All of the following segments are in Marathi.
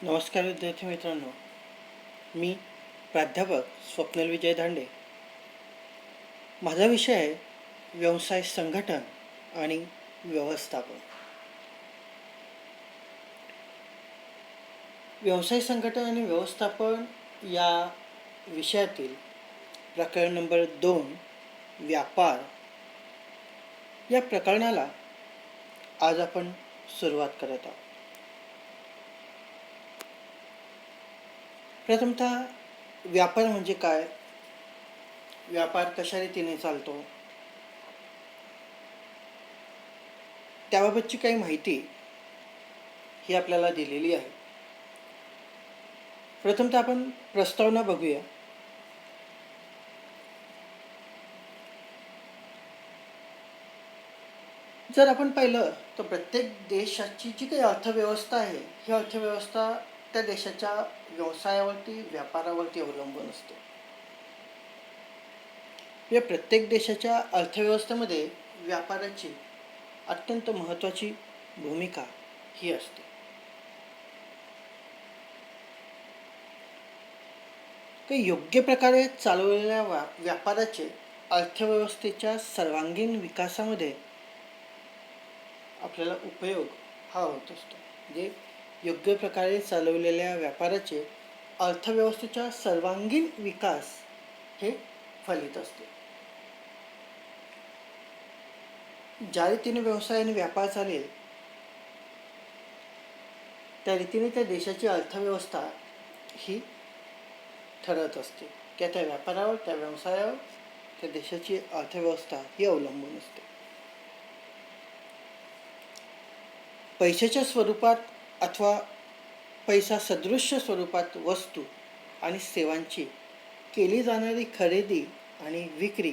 नमस्कार विद्यार्थी मित्रांनो, मी प्राध्यापक स्वप्नील विजय धांडे. माझा विषय आहे व्यवसाय संघटन आणि व्यवस्थापन. व्यवसाय संघटन आणि व्यवस्थापन या विषयातील प्रकरण नंबर 2 व्यापार या प्रकरणाला आज आपण सुरुवात करत आहोत. प्रथमतः व्यापार म्हणजे काय, व्यापार कशा रीतीने चालतो त्याबाबतची काही माहिती ही आपल्याला दिलेली आहे. प्रथमतः आपण प्रस्तावना बघूया. जर आपण पाहिलं तर प्रत्येक देशाची जी काही अर्थव्यवस्था आहे, ही अर्थव्यवस्था त्या देशाच्या व्यवसायावरती, व्यापारावरती अवलंबून असते. या प्रत्येक देशाच्या अर्थव्यवस्थेमध्ये व्यापाराची अत्यंत महत्त्वाची भूमिका ही असते. काही योग्य प्रकारे चालवलेल्या व्यापाराचे अर्थव्यवस्थेच्या सर्वांगीण विकासामध्ये आपल्याला उपयोग हा होत असतो. म्हणजे योग्य प्रकारे चालवलेल्या व्यापाराचे अर्थव्यवस्थेच्या सर्वांगीण विकास हे फलित असते. ज्या रीतीने व्यवसाय आणि व्यापार चालेल त्या रीतीने त्या देशाची अर्थव्यवस्था ही ठरत असते. त्या व्यापारावर, त्या व्यवसायावर त्या देशाची अर्थव्यवस्था ही अवलंबून असते. पैशाच्या स्वरूपात अथवा पैसा सदृश्य स्वरूपात वस्तू आणि सेवांची केली जाणारी खरेदी आणि विक्री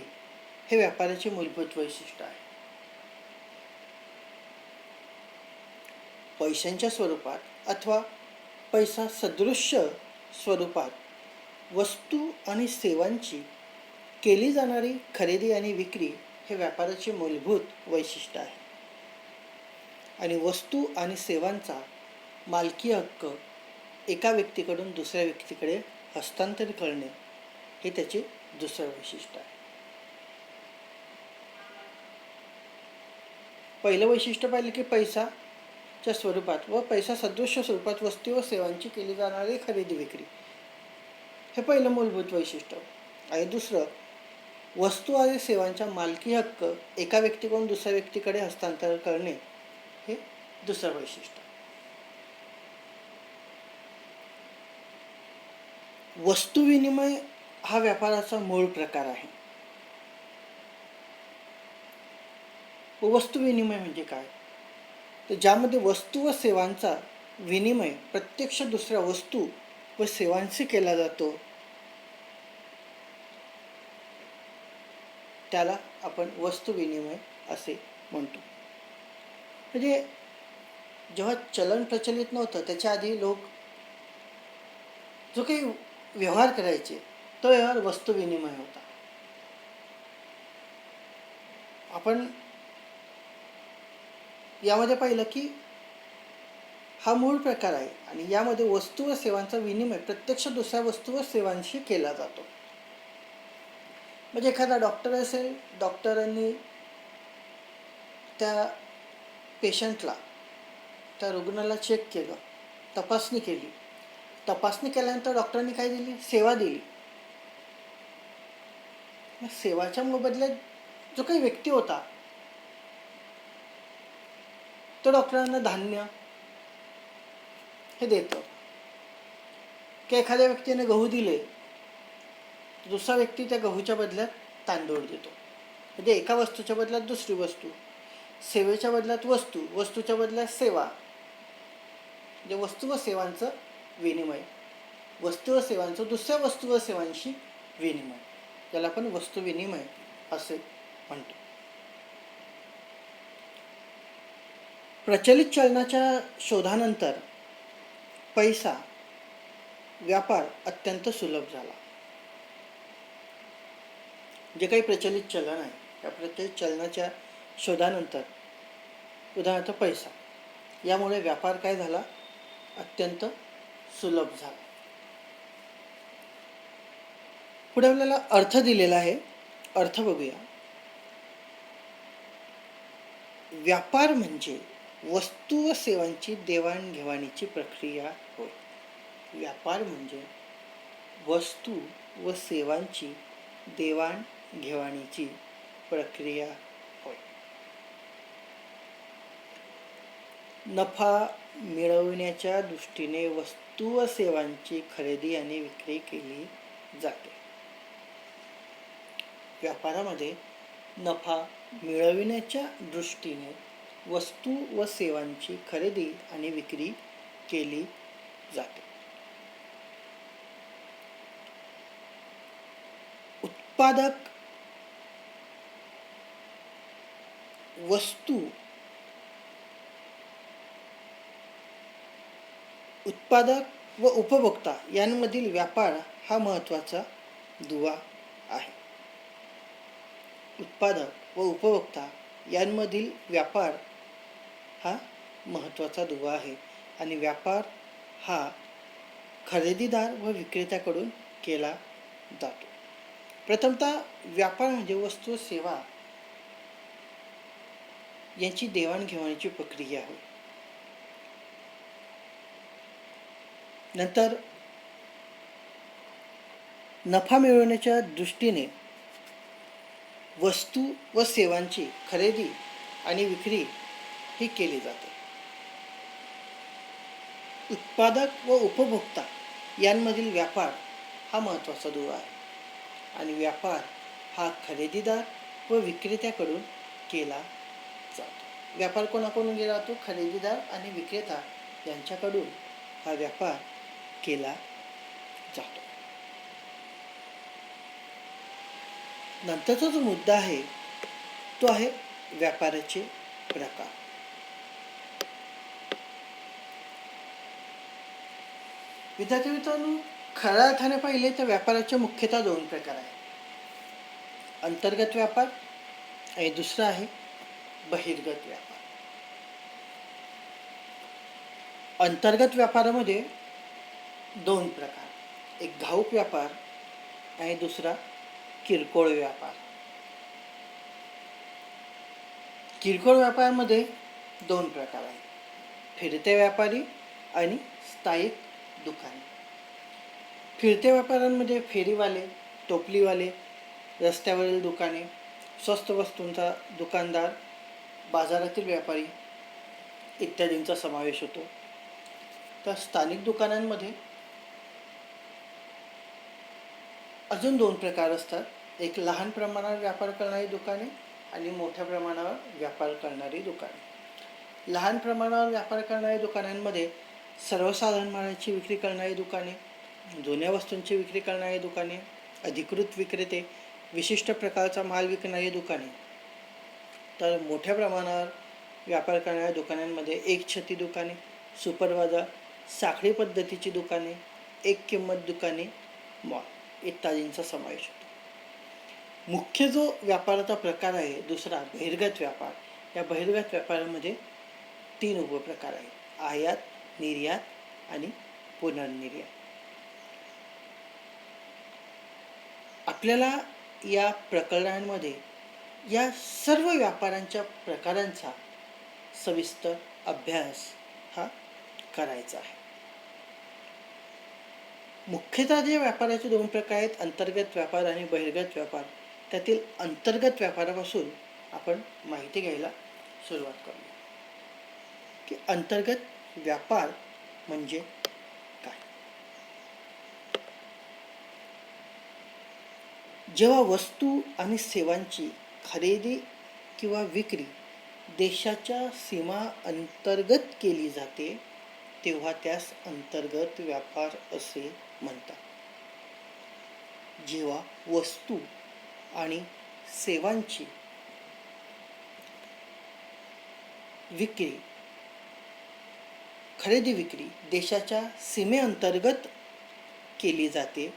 हे व्यापाराचे मूलभूत वैशिष्ट्य आहे. पैशांच्या स्वरूपात अथवा पैसा सदृश्य स्वरूपात वस्तू आणि सेवांची केली जाणारी खरेदी आणि विक्री हे व्यापाराचे मूलभूत वैशिष्ट्य आहे. आणि वस्तू आणि सेवांचा मालकी हक्क एका व्यक्तीकडून दुसऱ्या व्यक्तीकडे हस्तांतरित करणे हे त्याचे दुसरे वैशिष्ट्य आहे. पहिलं वैशिष्ट्य पाहिलं की पैसाच्या स्वरूपात व पैसा सदृश्य स्वरूपात वस्तू व सेवांची केली जाणारी खरेदी विक्री हे पहिलं मूलभूत वैशिष्ट्य. आणि दुसरं, वस्तू आणि सेवांच्या मालकी हक्क एका व्यक्तीकडून दुसऱ्या व्यक्तीकडे हस्तांतरण करणे हे दुसरं वैशिष्ट्य. वस्तू विनिमय हा व्यापाराचा मूळ प्रकार आहे. वस्तू विनिमय म्हणजे काय, तर ज्यामध्ये वस्तू व सेवांचा विनिमय प्रत्यक्ष दुसऱ्या वस्तू व सेवांशी केला जातो त्याला आपण वस्तू विनिमय असे म्हणतो. म्हणजे जेव्हा चलन प्रचलित नव्हतं त्याच्या आधी लोक जो काही व्यवहार करायचे तो व्यवहार वस्तू विनिमय होता. आपण यामध्ये पाहिलं की हा मूळ प्रकार आहे आणि यामध्ये वस्तू व सेवांचा विनिमय प्रत्यक्ष दुसऱ्या वस्तू व सेवांशी केला जातो. म्हणजे एखादा डॉक्टर असेल, डॉक्टरांनी त्या पेशंटला, त्या रुग्णाला चेक केलं, तपासणी केली. तपासणी केल्यानंतर डॉक्टरांनी काय दिली, सेवा दिली. सेवाच्या मोबदल्यात जो काही व्यक्ती होता तो डॉक्टरांना धान्य हे देतो. की एखाद्या व्यक्तीने गहू दिले, दुसरा व्यक्ती त्या गहूच्या बदल्यात तांदूळ देतो. म्हणजे एका वस्तूच्या बदल्यात दुसरी वस्तू, सेवेच्या बदल्यात वस्तू, वस्तूच्या बदल्यात सेवा. म्हणजे वस्तू व सेवांचं विनिमय, वस्तू व सेवांचं दुसऱ्या वस्तू व सेवांशी विनिमय, त्याला आपण वस्तू विनिमय असे म्हणतो. प्रचलित चलनाच्या शोधानंतर पैसा व्यापार अत्यंत सुलभ झाला. जे काही प्रचलित चलन आहे त्या प्रत्येक चलनाच्या शोधानंतर, उदाहरणार्थ पैसा, यामुळे व्यापार काय झाला, अत्यंत सुलभ झाला. पुढे आपल्याला अर्थ दिलेला आहे. अर्थ बघूया. व्यापार म्हणजे वस्तू व सेवांची देवाणघेवाणीची प्रक्रिया होय. व्यापार म्हणजे वस्तू व सेवांची देवाणघेवाणीची प्रक्रिया होय. नफा मिळवण्याच्या दृष्टीने वस्तू व सेवांची खरेदी आणि विक्री केली जाते. व्यापारामध्ये नफा मिळविण्याच्या दृष्टीने वस्तू व सेवांची खरेदी आणि विक्री केली जाते. उत्पादक वस्तू उत्पादक व उपभोक्ता यांमधील व्यापार हा महत्त्वाचा दुवा आहे. उत्पादक व उपभोक्ता यांमधील व्यापार हा महत्त्वाचा दुवा आहे आणि व्यापार हा खरेदीदार व विक्रेत्याकडून केला जातो. प्रथमतः व्यापार म्हणजे वस्तू सेवा यांची देवाणघेवाणीची प्रक्रिया आहे. नंतर नफा मिळवण्याच्या दृष्टीने वस्तू व सेवांची खरेदी आणि विक्री ही केली जाते. उत्पादक व उपभोक्ता यांमधील व्यापार हा महत्त्वाचा दुवा आहे आणि व्यापार हा खरेदीदार व विक्रेत्याकडून केला जातो. व्यापार कोणाकडून केला जातो? खरेदीदार आणि विक्रेता यांच्याकडून हा व्यापार केला जातो. नंतरचा जो मुद्दा आहे तो आहे व्यापाराचे प्रकार. विद्यार्थी मित्रांनो, खऱ्या अर्थाने पाहिले तर व्यापाराचे मुख्यतः दोन प्रकार आहेत. अंतर्गत व्यापार आणि दुसरा आहे बहिर्गत व्यापार. अंतर्गत व्यापारामध्ये दोन प्रकार, एक घाऊक व्यापार आणि दुसरा किरकोळ व्यापार. किरकोळ व्यापारामध्ये दोन प्रकार आहेत, फिरते व्यापारी आणि स्थायिक दुकाने. फिरते व्यापाऱ्यांमध्ये फेरीवाले, टोपलीवाले, रस्त्यावरील दुकाने, स्वस्त वस्तूंचा दुकानदार, बाजारातील व्यापारी इत्यादींचा समावेश होतो. तर स्थानिक दुकानांमध्ये अजून दोन प्रकार असतात, एक लहान प्रमाणावर व्यापार करणारी दुकाने आणि मोठ्या प्रमाणावर व्यापार करणारी दुकाने. लहान प्रमाणावर व्यापार करणाऱ्या दुकानांमध्ये सर्वसाधारण मालाची विक्री करणारी दुकाने, जुन्या वस्तूंची विक्री करणारी दुकाने, अधिकृत विक्रेते, विशिष्ट प्रकारचा माल विकणारी दुकाने. तर मोठ्या प्रमाणावर व्यापार करणाऱ्या दुकानांमध्ये एक छती दुकाने, सुपर बाजार, साखळी पद्धतीची दुकाने, एक किंमत दुकाने, मॉल इत्यादींचा समावेश होतो. मुख्य जो व्यापाराचा प्रकार आहे दुसरा बहिर्गत व्यापार. या बहिर्गत व्यापारामध्ये तीन उपप्रकार आहेत, आयात, निर्यात आणि पुनर्निर्यात. आपल्याला या प्रकरणांमध्ये या सर्व व्यापारांच्या प्रकारांचा सविस्तर अभ्यास हा करायचा आहे. मुख्यतः जे व्यापाराचे दोन प्रकार आहेत, अंतर्गत व्यापार आणि बहिर्गत व्यापार, त्यातील अंतर्गत व्यापारापासून आपण माहिती घ्यायला सुरुवात करूया की अंतर्गत व्यापार म्हणजे काय. जेव्हा वस्तू आणि सेवांची खरेदी किंवा विक्री देशाच्या सीमा अंतर्गत केली जाते तेव्हा त्यास अंतर्गत व्यापार असे म्हणतात. जेव्हा वस्तू आणि सेवांची विक्री खरेदी विक्री देशाच्या सीमेअंतर्गत केली जाते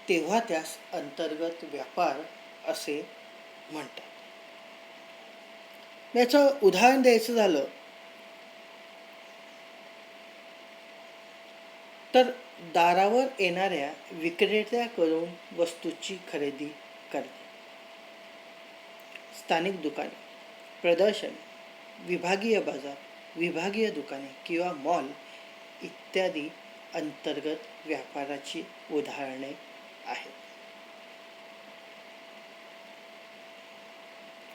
तेव्हा त्यास अंतर्गत व्यापार असे म्हणतात. याचं उदाहरण द्यायचं झालं तर दारावर येणाऱ्या विक्रेत्याकडून वस्तूची खरेदी करणे. स्थानिक दुकाने, प्रदर्शन, विभागीय बाजार, विभागीय दुकाने किंवा मॉल इत्यादी अंतर्गत व्यापाराची उदाहरणे आहेत.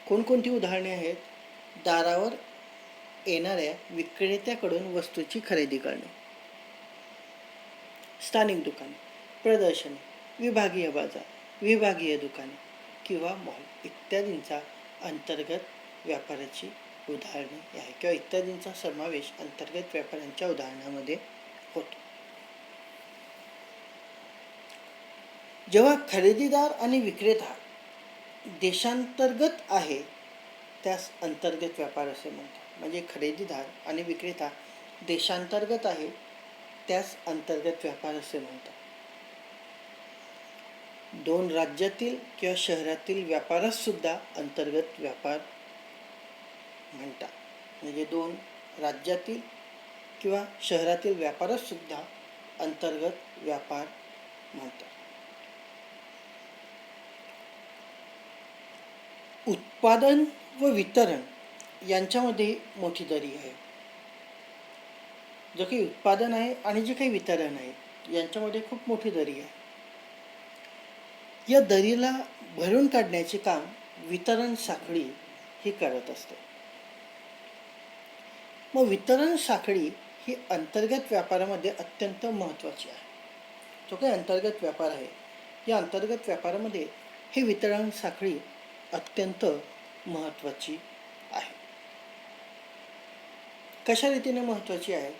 कोणकोणती उदाहरणे आहेत? दारावर येणाऱ्या विक्रेत्याकडून वस्तूची खरेदी करणे, स्थानिक दुकाने, प्रदर्शने, विभागीय बाजार, विभागीय दुकाने किंवा मॉल इत्यादींचा अंतर्गत व्यापाराची उदाहरणे आहे किंवा इत्यादींचा समावेश अंतर्गत व्यापारांच्या उदाहरणामध्ये होतो. जेव्हा खरेदीदार आणि विक्रेता देशांतर्गत आहे त्यास अंतर्गत व्यापार असे म्हणतात. म्हणजे खरेदीदार आणि विक्रेता देशांतर्गत आहे त्यास अंतर्गत व्यापार असे म्हणतात. दोन राज्यातील किंवा शहरातील व्यापारास सुद्धा अंतर्गत व्यापार म्हणतात. म्हणजे दोन राज्यातील किंवा शहरातील व्यापारास सुद्धा अंतर्गत व्यापार म्हणतात. उत्पादन व वितरण यांच्यामध्ये मोठी दरी आहे. जो काही उत्पादन आहे आणि जे काही वितरण आहे यांच्यामध्ये खूप मोठी दरी आहे. या दरीला भरून काढण्याचे काम वितरण साखळी ही करत असते. मग वितरण साखळी ही अंतर्गत व्यापारामध्ये अत्यंत महत्त्वाची आहे. जो काही अंतर्गत व्यापार आहे या अंतर्गत व्यापारामध्ये हे वितरण साखळी अत्यंत महत्त्वाची आहे. कशा रीतीने महत्त्वाची आहे?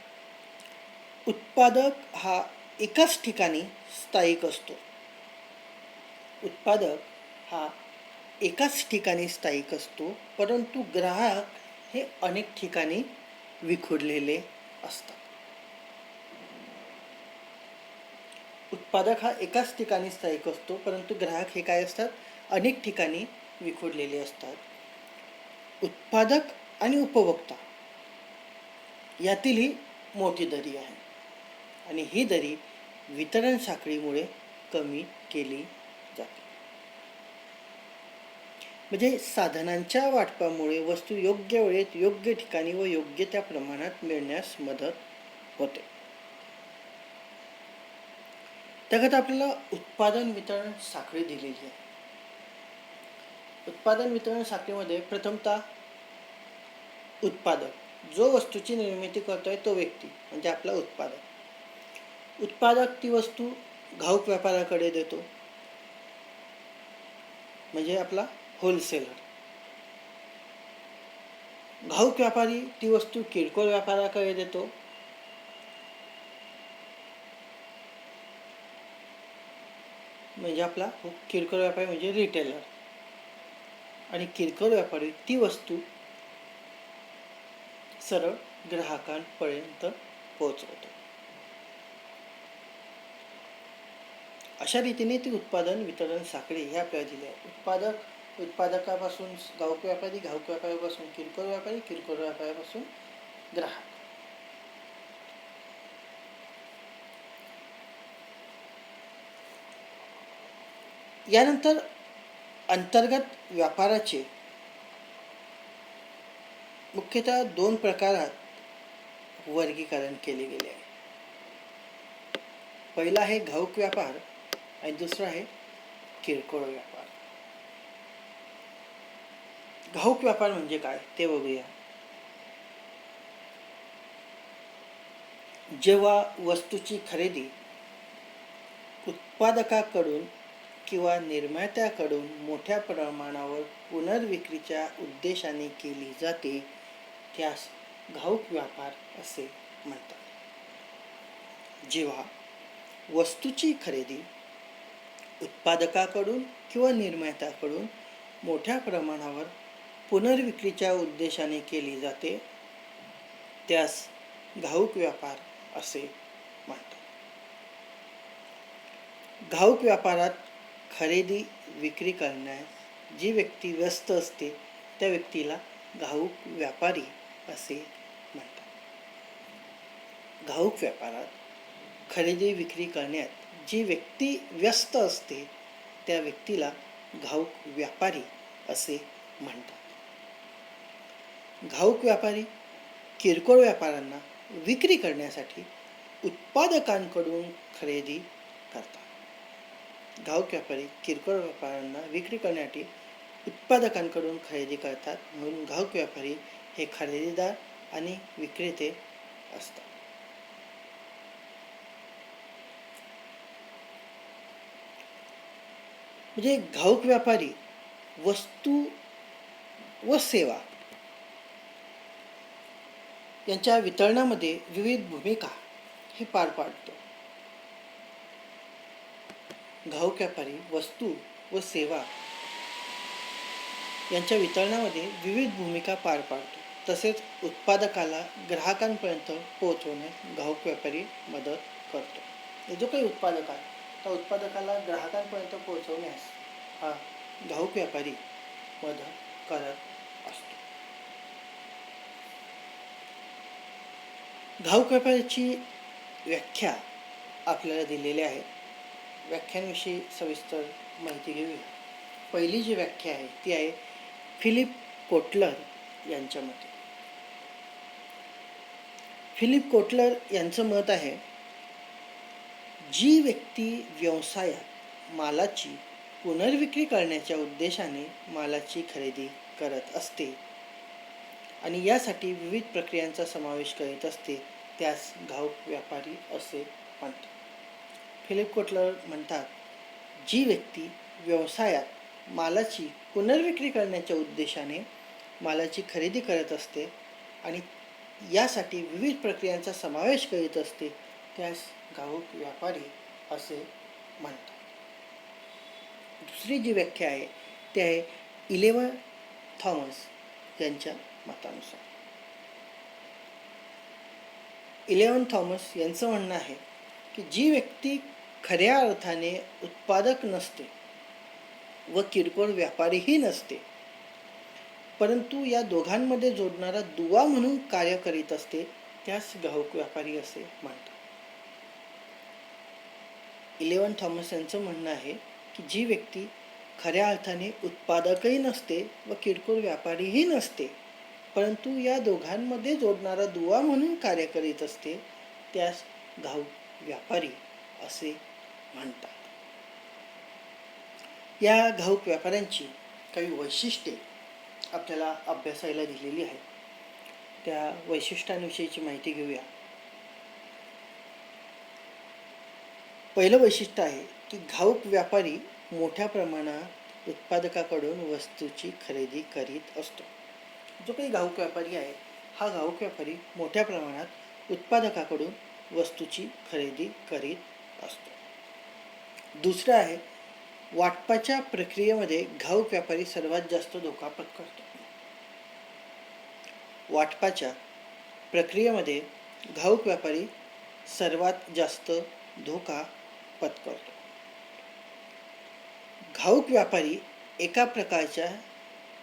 उत्पादक हा एकाच ठिकाणी स्थायिक असतो. उत्पादक हा एकाच ठिकाणी स्थायिक असतो, परंतु ग्राहक हे अनेक ठिकाणी विखुरलेले असतात. उत्पादक हा एकाच ठिकाणी स्थायिक असतो, परंतु ग्राहक हे काय असतात? अनेक ठिकाणी विखुरलेले असतात. उत्पादक आणि उपभोक्ता यातील ही मोठी दरी आहे आणि ही दरी वितरण साखळीमुळे कमी केली जाते. म्हणजे साधनांच्या वाटपामुळे वस्तू योग्य वेळेत योग्य ठिकाणी व योग्य त्या प्रमाणात मिळण्यास मदत होते. त्यात आपल्याला उत्पादन वितरण साखळी दिलेली आहे. उत्पादन वितरण साखळीमध्ये प्रथमतः उत्पादक, जो वस्तूची निर्मिती करतोय तो व्यक्ती म्हणजे आपला उत्पादक. उत्पादक ती वस्तू घाऊक व्यापाराकडे देतो म्हणजे आपला होलसेलर. घाऊक व्यापारी ती वस्तू किरकोळ व्यापाराकडे देतो म्हणजे आपला किरकोळ व्यापारी म्हणजे रिटेलर. आणि किरकोळ व्यापारी ती वस्तू सरळ ग्राहकांपर्यंत पोहोचवतो. अशा रीतीने ती उत्पादन वितरण साखळी हे आपल्याला दिली आहे. उत्पादकापासून घाऊक व्यापारी, घाऊक व्यापाऱ्यापासून किरकोळ व्यापारी, किरकोळ व्यापाऱ्यापासून ग्राहक. यानंतर अंतर्गत व्यापाराचे मुख्यतः दोन प्रकारात वर्गीकरण केले गेले आहे. पहिला आहे घाऊक व्यापार आणि दुसरा आहे किरकोळ व्यापार. घाऊक व्यापार म्हणजे काय ते बघूया. जेव्हा वस्तूची खरेदी उत्पादकाकडून किंवा निर्मात्याकडून मोठ्या प्रमाणावर पुनर्विक्रीच्या उद्देशाने केली जाते त्यास घाऊक व्यापार असे म्हणतात. जेव्हा वस्तूची खरेदी उत्पादकाकडून किंवा निर्मात्याकडून मोठ्या प्रमाणावर पुनर्विक्रीच्या उद्देशाने केली जाते त्यास घाऊक व्यापार असे म्हणतात. घाऊक व्यापारात खरेदी विक्री करण्यास जी व्यक्ती व्यस्त असते त्या व्यक्तीला घाऊक व्यापारी असे म्हणतात. घाऊक व्यापारात खरेदी विक्री करण्यात जी व्यक्ती व्यस्त असते त्या व्यक्तीला घाऊक व्यापारी असे म्हणतात. घाऊक व्यापारी किरकोळ व्यापाऱ्यांना विक्री करण्यासाठी उत्पादकांकडून खरेदी करतात. घाऊक व्यापारी किरकोळ व्यापाऱ्यांना विक्री करण्यासाठी उत्पादकांकडून खरेदी करतात, म्हणून घाऊक व्यापारी हे खरेदीदार आणि विक्रेते असतात. म्हणजे घाऊक व्यापारी वस्तू व सेवा यांच्या वितरणामध्ये विविध भूमिका हे पार पाडतो. घाऊक व्यापारी वस्तू व सेवा यांच्या वितरणामध्ये विविध भूमिका पार पाडतो. तसेच उत्पादकाला ग्राहकांपर्यंत पोहोचवण्यास घाऊक व्यापारी मदत करतो. जो काही उत्पादक आहे त्या उत्पादकाला ग्राहकांपर्यंत पोहोचवण्यास हा घाऊक व्यापारी मदत करत असतो. घाऊक व्यापाऱ्याची व्याख्या आपल्याला दिलेली आहे. व्याख्यांविषयी सविस्तर माहिती घेऊया. पहिली जी व्याख्या आहे ती आहे फिलिप कोटलर यांच्या मते. फिलिप कोटलर यांचं मत आहे, जी व्यक्ती व्यवसायात मालाची पुनर्विक्री करण्याच्या उद्देशाने मालाची खरेदी करत असते आणि यासाठी विविध प्रक्रियांचा समावेश करीत असते त्यास घाऊक व्यापारी असे म्हणतात. फिलिप कोटलर म्हणतात, जी व्यक्ती व्यवसायात मालाची पुनर्विक्री करण्याच्या उद्देशाने मालाची खरेदी करत असते आणि यासाठी विविध प्रक्रियांचा समावेश करीत असते त्यास घाऊक व्यापारी असे म्हणतात. दुसरी जी व्याख्या आहे ती आहे इलेवन थॉमस यांच्या मतानुसार. इलेवन थॉमस यांचं म्हणणं आहे की जी व्यक्ती खऱ्या अर्थाने उत्पादक नसते व किरकोळ व्यापारीही नसते, परंतु या दोघांमध्ये जोडणारा दुवा म्हणून कार्य करीत असते त्यास घाऊक व्यापारी असे म्हणतात. इलेवन थॉमस यांचं म्हणणं आहे की जी व्यक्ती खऱ्या अर्थाने उत्पादकही नसते व किरकोळ व्यापारीही नसते, परंतु या दोघांमध्ये जोडणारा दुवा म्हणून कार्य करीत असते त्यास घाऊक व्यापारी असे म्हणतात. या घाऊक व्यापाऱ्यांची काही वैशिष्ट्ये आपल्याला अभ्यासायला दिलेली आहे. त्या वैशिष्ट्यांविषयीची माहिती घेऊया. पहिलं वैशिष्ट्य आहे की घाऊक व्यापारी मोठ्या प्रमाणात उत्पादकाकडून वस्तूची खरेदी करीत असतो. जो काही घाऊक व्यापारी आहे हा घाऊक व्यापारी मोठ्या प्रमाणात उत्पादकाकडून वस्तूची खरेदी करीत असतो. दुसरं आहे, वाटपाच्या प्रक्रियेमध्ये घाऊक व्यापारी सर्वात जास्त धोका पत्करतो. वाटपाच्या प्रक्रियेमध्ये घाऊक व्यापारी सर्वात जास्त धोका पत्करतो. घाऊक व्यापारी एका प्रकारच्या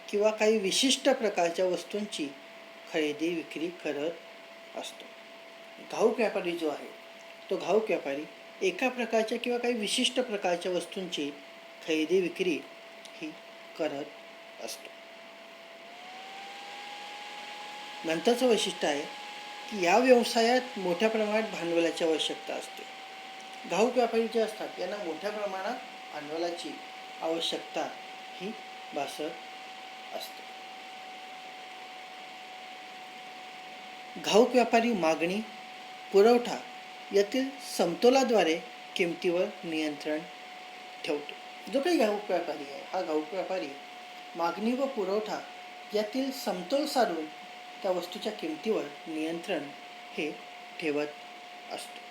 किंवा काही विशिष्ट प्रकारच्या वस्तूंची खरेदी विक्री करत असतो. घाऊक व्यापारी जो आहे तो घाऊक व्यापारी एका प्रकारच्या किंवा काही विशिष्ट प्रकारच्या वस्तूंची खरेदी विक्री ही करत असतो. नंतरचं वैशिष्ट्य आहे की या व्यवसायात मोठ्या प्रमाणात भांडवलाची आवश्यकता असते. घाऊक व्यापारी जे असतात यांना मोठ्या प्रमाणात भांडवलाची आवश्यकता ही भासत असते. घाऊक व्यापारी मागणी पुरवठा यातील समतोलाद्वारे किमतीवर नियंत्रण ठेवतो. जो काही घाऊक व्यापारी आहे हा घाऊक व्यापारी मागणी व पुरवठा यातील समतोल साधून त्या वस्तूच्या किमतीवर नियंत्रण हे ठेवत असतो.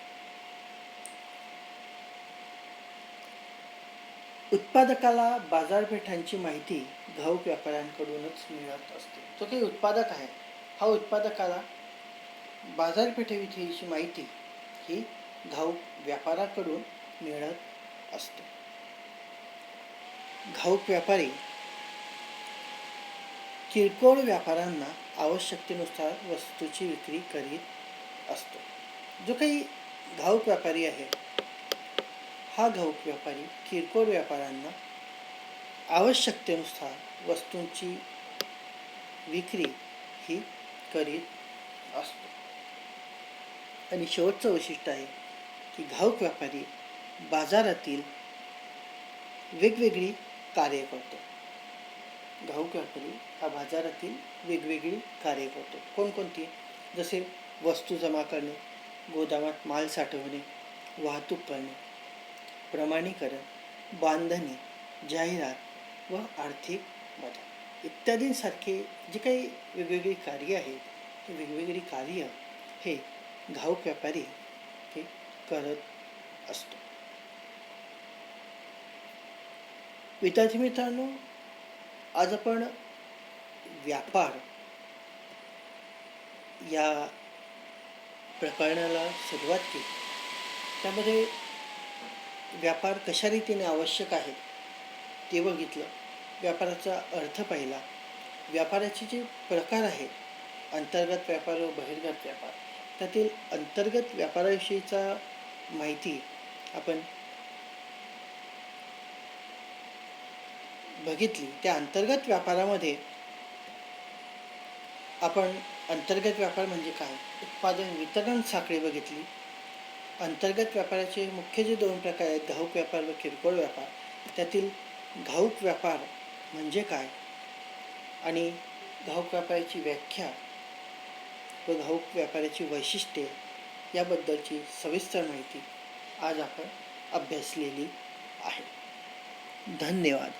उत्पादकाला बाजारपेठांची माहिती घाऊक व्यापाऱ्यांकडूनच मिळत असते. जो काही उत्पादक आहे हा उत्पादकाला बाजारपेठेविषयीची माहिती ही घाऊक व्यापाराकडून मिळत असते. घाऊक व्यापारी किरकोळ व्यापाऱ्यांना आवश्यकतेनुसार वस्तूची विक्री करीत असतो. जो काही घाऊक व्यापारी आहे, हा घाऊक व्यापारी किरकोळ व्यापाऱ्यांना आवश्यकतेनुसार वस्तूंची विक्री ही करीत असतो. आणि शेवटचं वैशिष्ट्य आहे की घाऊक व्यापारी बाजारातील वेगवेगळी कार्य करतो. घाऊक व्यापारी हा बाजारातील वेगवेगळी कार्य करतो. कोणकोणती? जसे वस्तू जमा करणे, गोदामात माल साठवणे, वाहतूक करणे, प्रमाणीकरण, बांधणी, जाहिरात व आर्थिक मदत इत्यादींसारखे जी काही वेगवेगळी कार्य आहेत, ही वेगवेगळी कार्य हे घाऊक व्यापारी हे करत असतो. विद्यार्थी मित्रांनो, आज आपण व्यापार या प्रकरणाला सुरुवात केली. त्यामध्ये व्यापार कशा रीतीने आवश्यक आहे ते बघितलं, व्यापाराचा अर्थ पाहिला, व्यापाराचे जे प्रकार आहेत, अंतर्गत व्यापार व बहिर्गत व्यापार, त्यातील अंतर्गत व्यापाराविषयीचा माहिती आपण बघितली. त्या अंतर्गत व्यापारामध्ये आपण अंतर्गत व्यापार म्हणजे काय, उत्पादन वितरण साखळी बघितली. अंतर्गत व्यापाराचे मुख्य जे दोन प्रकार आहेत, घाऊक व्यापार व किरकोळ व्यापार, त्यातील घाऊक व्यापार म्हणजे काय आणि घाऊक व्यापाराची व्याख्या व घाऊक व्यापाराची वैशिष्ट्ये याबद्दलची सविस्तर माहिती आज आपण अभ्यासलेली आहे. धन्यवाद.